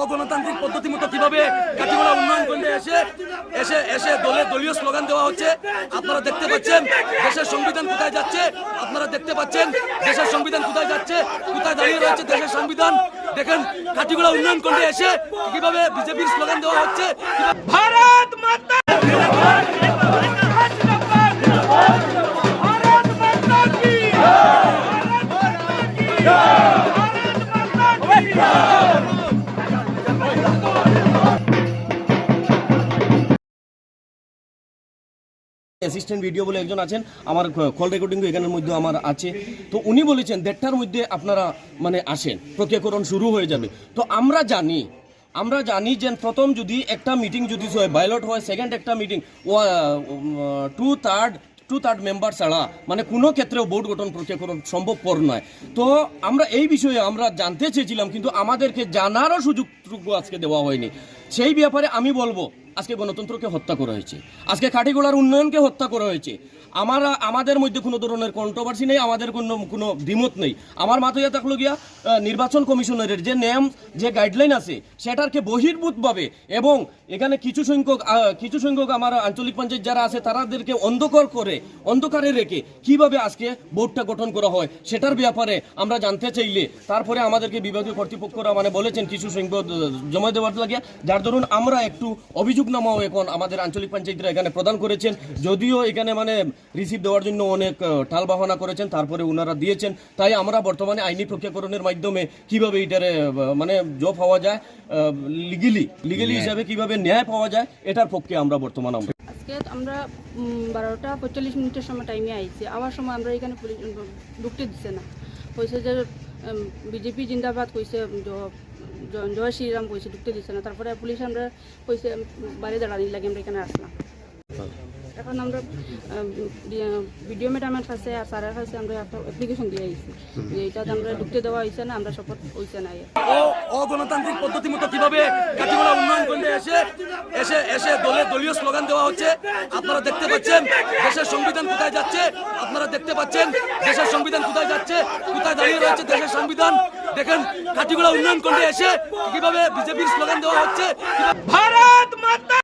অগণতান্ত্রিক পদ্ধতি মতো কিভাবে কাটিগড়া উন্নয়ন কেন্দ্রে এসে এসে এসে দলীয় স্লোগান দেওয়া হচ্ছে। আপনারা দেখতে পাচ্ছেন দেশের সংবিধান কোথায় যাচ্ছে, আপনারা দেখতে পাচ্ছেন দেশের সংবিধান কোথায় যাচ্ছে, কোথায় দাঁড়িয়ে রয়েছে দেশের সংবিধান। দেখেন কাটিগড়া উন্নয়ন কেন্দ্রে এসে কিভাবে বিজেপির স্লোগান দেওয়া হচ্ছে। ভারত মাতা অ্যাসিস্ট্যান্ট ভিডিও বলে একজন আছেন, আমার কল রেকর্ডিং এখানের মধ্যে আমার আছে। তো উনি বলেছেন 1:30টার মধ্যে আপনারা মানে আসেন, প্রক্রিয়াকরণ শুরু হয়ে যাবে। তো আমরা জানি যে প্রথম যদি একটা মিটিং যদি হয়, বাইলট হয়, সেকেন্ড একটা মিটিং টু থার্ড মেম্বার ছাড়া মানে কোনো ক্ষেত্রেও বোর্ড গঠন প্রক্রিয়াকরণ সম্ভবপর নয়। তো আমরা এই বিষয়ে আমরা জানতে চেয়েছিলাম, কিন্তু আমাদেরকে জানারও সুযোগটুকু আজকে দেওয়া হয়নি। সেই ব্যাপারে আমি বলবো, আজকে গণতন্ত্রকে হত্যা করা হয়েছে, আজকে কাটিগড়ার উন্নয়নকে হত্যা করা হয়েছে। আমাদের মধ্যে কোনো ধরনের কন্ট্রোভার্সি নেই, আমাদের কোনো দ্বিমত নেই। আমার মাথায় থাকলো গিয়া নির্বাচন কমিশনারের যে নিয়ম, যে গাইডলাইন আছে সেটারকে বহির্ভূতভাবে, এবং এখানে কিছু সংখ্যক আমার আঞ্চলিক পঞ্চায়েত যারা আছে তাদেরকে অন্ধকারে রেখে কিভাবে আজকে বোর্ডটা গঠন করা হয় সেটার ব্যাপারে আমরা জানতে চাইলে তারপরে আমাদেরকে বিভাগীয় কর্তৃপক্ষরা মানে বলেছেন কিছু সংখ্যক জমা দেওয়ার লাগিয়া, যার ধরুন আমরা একটু অভিযোগনামাও এখন আমাদের আঞ্চলিক পঞ্চায়েতরা এখানে প্রদান করেছেন। যদিও এখানে মানে রিসিভ দেওয়ার জন্য অনেক টাল বাহানা করেছেন, তারপরে ওনারা দিয়েছেন। তাই আমরা বর্তমানে আইনি প্রক্রিয়াকরণের মাধ্যমে কিভাবে এটারে মানে জব পাওয়া যায়, লিগেলি হিসাবে কিভাবে ন্যায় পাওয়া যায়, এটার পক্ষে আমরা বর্তমানে আজকে আমরা 12:45 সময় টাইমে আইছি। আবার সময় আমরা এখানে পুলিশ ঢুকতে দিচ্ছে না, কইছে যে বিজেপি জিন্দাবাদ কইছে, জয় শ্রীরাম কইছে, ঢুকতে দিচ্ছে না। তারপরে পুলিশ আমরা কইছে বাইরে দাঁড়ানি লাগে, আমরা এখানে আসলাম। এখন আমরা ভিডিও ম্যাডামের কাছে আর স্যারের কাছে আমরা একটা অ্যাপ্লিকেশন দিয়ে আইছি যে এটা আমরা ঢুকতে দেওয়া হয়েছে না, আমরা শপথ হয়েছে না। অগণতান্ত্রিক পদ্ধতি মতো কিভাবে কাটিগড়া উন্নয়ন কেন্দ্রে এসে এসে এসে দলীয় স্লোগান দেওয়া হচ্ছে। আপনারা দেখতে পাচ্ছেন দেশের সংবিধান কোথায় যাচ্ছে, আপনারা দেখতে পাচ্ছেন দেশের সংবিধান কোথায় যাচ্ছে, কোথায় দাঁড়িয়ে রয়েছে দেশের সংবিধান। দেখেন কাটিগড়া উন্নয়ন কেন্দ্রে এসে কিভাবে বিজেপির স্লোগান দেওয়া হচ্ছে। ভারত মাতা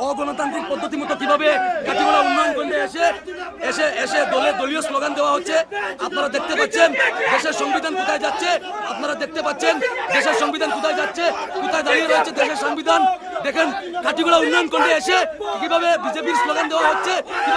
অগণতান্ত্রিক পদ্ধতি মতো কিভাবে কাটিগড়া উন্নয়ন কেন্দ্রে এসে এসে এসে দলীয় স্লোগান দেওয়া হচ্ছে। আপনারা দেখতে পাচ্ছেন দেশের সংবিধান কোথায় যাচ্ছে, আপনারা দেখতে পাচ্ছেন দেশের সংবিধান কোথায় যাচ্ছে, কোথায় দাঁড়িয়ে রয়েছে দেশের সংবিধান। দেখেন কাটিগড়া উন্নয়ন কেন্দ্রে এসে কিভাবে বিজেপির স্লোগান দেওয়া হচ্ছে।